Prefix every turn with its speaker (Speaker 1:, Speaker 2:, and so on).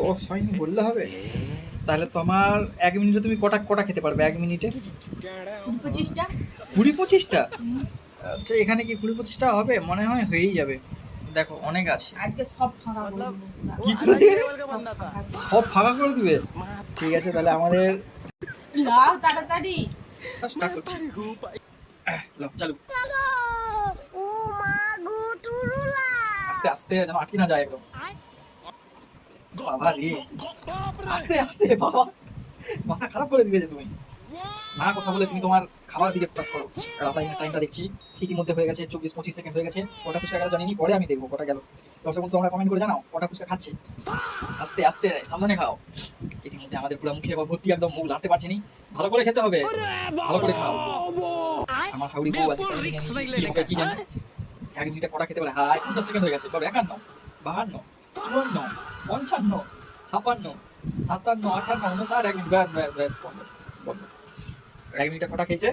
Speaker 1: দশ হয়নি বললে হবে? তাহলে তোমার 1 মিনিটে তুমি কটা কটা খেতে পারবে? 1 মিনিটে 20-25টা? আচ্ছা, এখানে কি 20-25টা হবে? মনে হয় হয়েই যাবে। দেখো অনেক আছে।
Speaker 2: আজকে সব ফাঁকা করে দেবো।
Speaker 1: কি করে দিবে? সব ফাঁকা করে দিবে? ঠিক আছে, তাহলে আমাদের
Speaker 2: লাও তাড়াতাড়ি।
Speaker 1: স্টার্ট করছি। লাও চালু। আস্তে আস্তে যেন আটকে না যায় একদম। বাবা রে, আস্তে আস্তে বাবা, মাথা খারাপ করে দিয়েছে তুমি। না কথা বলে তুমি তোমার খাবার দিকে ফোকাস করো। আর আমরা এখানে টাইমটা দেখছি, ইতিমধ্যে হয়ে গেছে 24-25 সেকেন্ড হয়ে গেছে। কটা ফুচকা গেল জানিনি, পরে আমি দেখবো কটা গেল। দর্শক বন্ধু তোমরা কমেন্ট করে জানাও কটা ফুচকা খাচ্ছে। আস্তে আস্তে সাবধানে খাও। ইতিমধ্যে আমাদের পুরো মুখে এবার ভর্তি, একদম মুখ লাড়তে পারছি নি। ভালো করে খেতে হবে, ভালো করে খাও। আমার হাউড়ি বউ আছে চ্যালেঞ্জ নিয়ে নিয়েছি, কি জানি 1 মিনিটে কটা খেতে পারে। হাই 50 সেকেন্ড হয়ে গেছে। বাবা 51, 52, 54, 55, 56, 57, 58, 59, 1 মিনিট। ব্যাস ব্যাস ব্যাস, বন্ধ বন্ধ। 1 মিনিটে কটা খেয়েছে?